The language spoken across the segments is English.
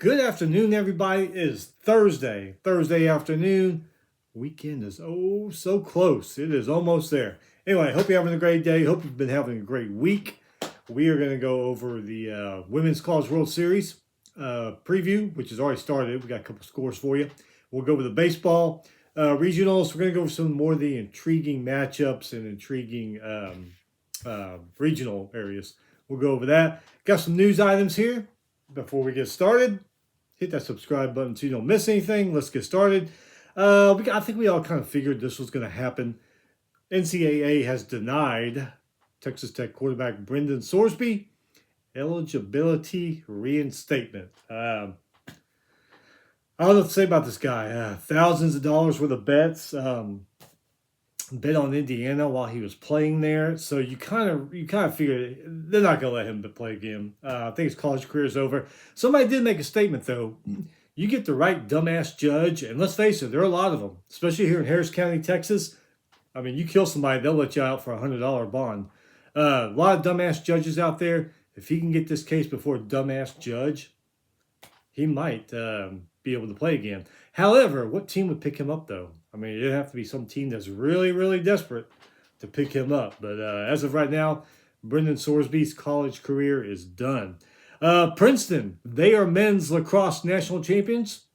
Good afternoon, everybody. It is Thursday afternoon. Weekend is oh so close. It is almost there. Anyway, I hope you're having a great day. Hope you've been having a great week. We are going to go over the Women's College World Series preview, which has already started. We got a couple scores for you. We'll go over the baseball regionals. We're going to go over some more of the intriguing matchups and intriguing regional areas. We'll go over that. Got some news items here before we get started. Hit that subscribe button so you don't miss anything. Let's get started. I think we all kind of figured this was going to happen. NCAA has denied Texas Tech quarterback Brendan Sorsby eligibility reinstatement. I don't know what to say about this guy. Thousands of dollars worth of bets. Bet on Indiana while he was playing there, so you kind of figure they're not going to let him play again. I think his college career is over. Somebody did make a statement though. You get the right dumbass judge, and let's face it, there are a lot of them, especially here in Harris County, Texas. I mean, you kill somebody, they'll let you out for $100 bond. A lot of dumbass judges out there. If he can get this case before a dumbass judge, he might be able to play again. However, what team would pick him up though? I mean, it'd have to be some team that's really, really desperate to pick him up. But as of right now, Brendan Sorsby's college career is done. Princeton, they are men's lacrosse national champions.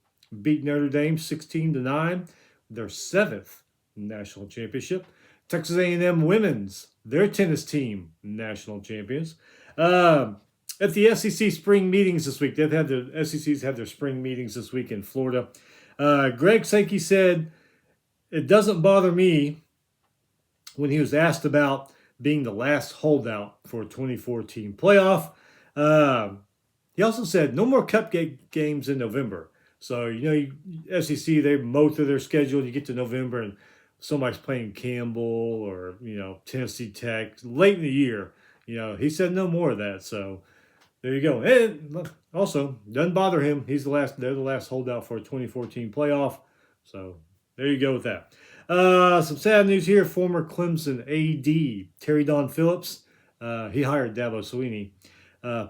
Beat Notre Dame 16-9. Their 7th national championship. Texas A&M women's, their tennis team, national champions. At the SEC spring meetings this week, the SEC's had their spring meetings this week in Florida. Greg Sankey said, "It doesn't bother me," when he was asked about being the last holdout for a 2014 playoff. He also said no more cup games in November. So, SEC, they mow through their schedule. You get to November and somebody's playing Campbell or, Tennessee Tech late in the year. He said no more of that. So there you go. And also, doesn't bother him. They're the last holdout for a 2014 playoff. So there you go with that. Some sad news here. Former Clemson AD Terry Don Phillips, he hired Dabo Swinney,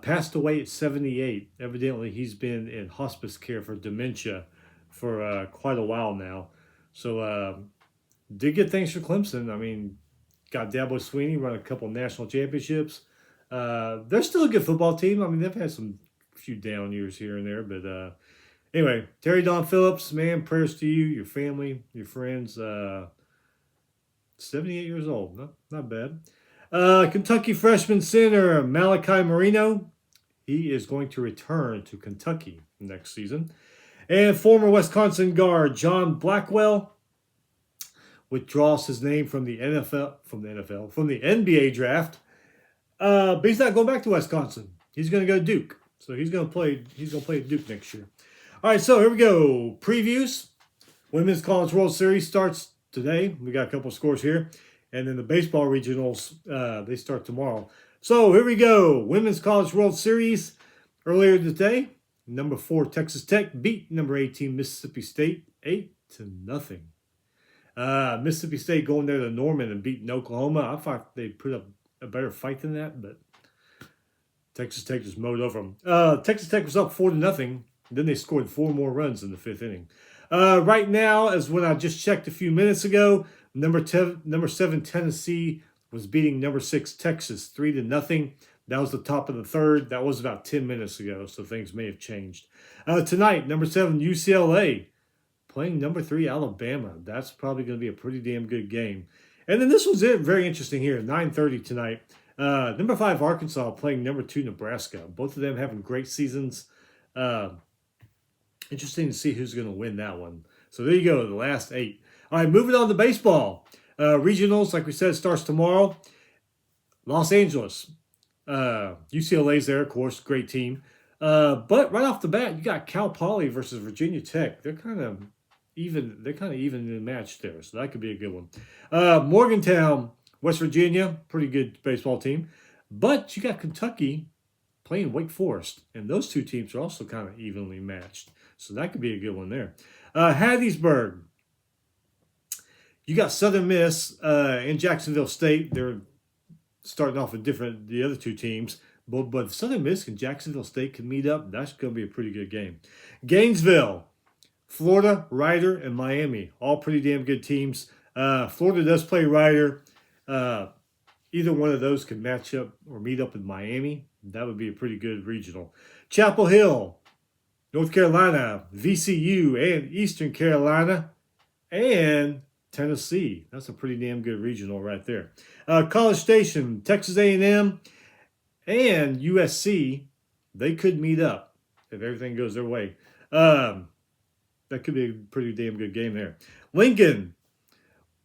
passed away at 78. Evidently, he's been in hospice care for dementia for quite a while now. So did good things for Clemson. I mean, got Dabo Swinney, run a couple national championships. They're still a good football team. I mean, they've had some few down years here and there, but anyway, Terry Don Phillips, man, prayers to you, your family, your friends. 78 years old, not bad. Kentucky freshman center Malachi Marino, he is going to return to Kentucky next season. And former Wisconsin guard John Blackwell withdraws his name from the NBA draft. But he's not going back to Wisconsin. He's going to go to Duke. So he's going to play at Duke next year. All right, so here we go. Previews. Women's College World Series starts today. We got a couple scores here. And then the baseball regionals, they start tomorrow. So here we go. Women's College World Series. Earlier today, number 4 Texas Tech beat number 18 Mississippi State 8-0. Mississippi State going there to Norman and beating Oklahoma. I thought they put up a better fight than that, but Texas Tech just mowed over them. Texas Tech was up 4-0. Then they scored 4 more runs in the 5th inning. Right now, as when I just checked a few minutes ago, number 7 Tennessee was beating number 6 Texas 3-0. That was the top of the 3rd. That was about 10 minutes ago, so things may have changed. Tonight, number 7 UCLA playing number 3 Alabama. That's probably going to be a pretty damn good game. And then this was it. Very interesting here. 9:30 tonight. Number 5 Arkansas playing number 2 Nebraska. Both of them having great seasons. Interesting to see who's going to win that one. So there you go, the last 8. All right, moving on to baseball. Regionals, like we said, starts tomorrow. Los Angeles. UCLA's there, of course, great team. But right off the bat, you got Cal Poly versus Virginia Tech. They're kind of even in the match there, so that could be a good one. Morgantown, West Virginia, pretty good baseball team. But you got Kentucky playing Wake Forest, and those two teams are also kind of evenly matched. So that could be a good one there. Hattiesburg, you got Southern Miss and Jacksonville State. They're starting off with the other two teams. But Southern Miss and Jacksonville State can meet up. That's going to be a pretty good game. Gainesville, Florida, Rider, and Miami. All pretty damn good teams. Florida does play Rider. Either one of those could match up or meet up with Miami. That would be a pretty good regional. Chapel Hill, North Carolina, VCU, and Eastern Carolina, and Tennessee. That's a pretty damn good regional right there. College Station, Texas A&M, and USC, they could meet up if everything goes their way. That could be a pretty damn good game there. Lincoln,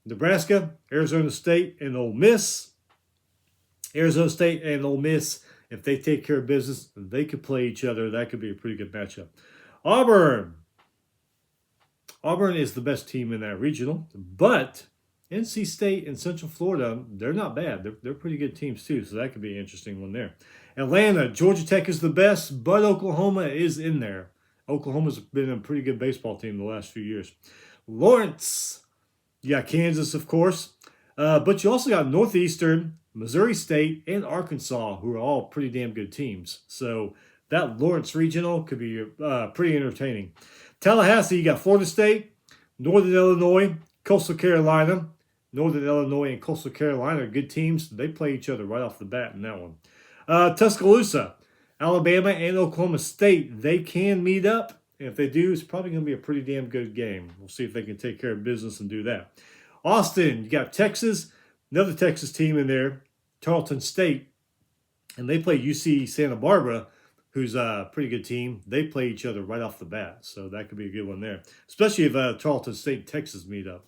Nebraska, Arizona State, and Ole Miss. Arizona State and Ole Miss, if they take care of business, they could play each other. That could be a pretty good matchup. Auburn. Auburn is the best team in that regional, but NC State and Central Florida, they're not bad. They're pretty good teams too, so that could be an interesting one there. Atlanta, Georgia Tech is the best, but Oklahoma is in there. Oklahoma's been a pretty good baseball team the last few years. Lawrence, you got Kansas, of course, but you also got Northeastern, Missouri State, and Arkansas, who are all pretty damn good teams. So that Lawrence Regional could be pretty entertaining. Tallahassee, you got Florida State, Northern Illinois, Coastal Carolina. Northern Illinois and Coastal Carolina are good teams. They play each other right off the bat in that one. Tuscaloosa, Alabama, and Oklahoma State, they can meet up. And if they do, it's probably going to be a pretty damn good game. We'll see if they can take care of business and do that. Austin, you got Texas, another Texas team in there, Tarleton State, and they play UC Santa Barbara, who's a pretty good team. They play each other right off the bat, so that could be a good one there, especially if Tarleton State and Texas meet up.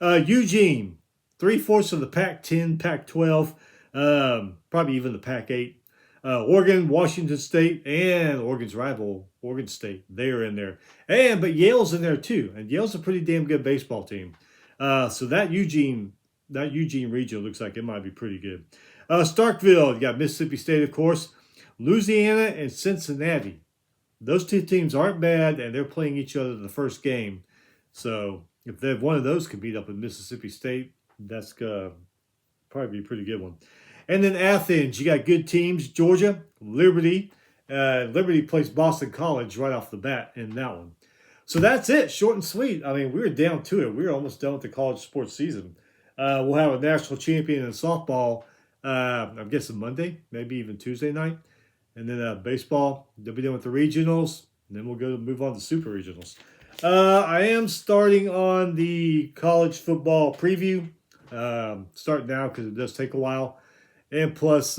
Eugene, 3/4 of the Pac-10, Pac-12, probably even the Pac-8. Oregon, Washington State, and Oregon's rival, Oregon State, they are in there. But Yale's in there too, and Yale's a pretty damn good baseball team. So that Eugene region looks like it might be pretty good. Starkville, you got Mississippi State, of course. Louisiana and Cincinnati. Those two teams aren't bad, and they're playing each other the first game. So if one of those could beat up with Mississippi State, that's probably be a pretty good one. And then Athens, you got good teams. Georgia, Liberty. Liberty plays Boston College right off the bat in that one. So that's it, short and sweet. I mean, we were down to it. We were almost done with the college sports season. We'll have a national champion in softball, I'm guessing Monday, maybe even Tuesday night. And then baseball, they'll be done with the regionals. And then we'll move on to super regionals. I am starting on the college football preview. Start now because it does take a while. And plus,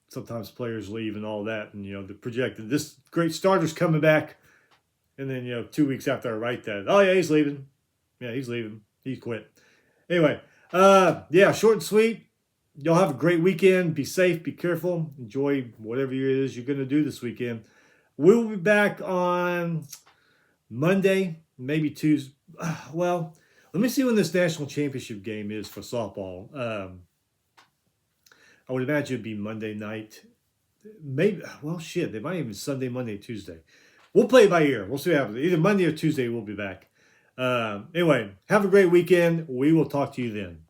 sometimes players leave and all that. And, the projected, this great starter's coming back. And then, 2 weeks after I write that, oh, yeah, he's leaving. Yeah, he's leaving. He quit. Anyway, short and sweet. Y'all have a great weekend. Be safe. Be careful. Enjoy whatever it is you're going to do this weekend. We'll be back on Monday, maybe Tuesday. Well, let me see when this national championship game is for softball. I would imagine it'd be Monday night. Maybe, they might even Sunday, Monday, Tuesday. We'll play it by ear. We'll see what happens. Either Monday or Tuesday, we'll be back. Anyway, have a great weekend. We will talk to you then.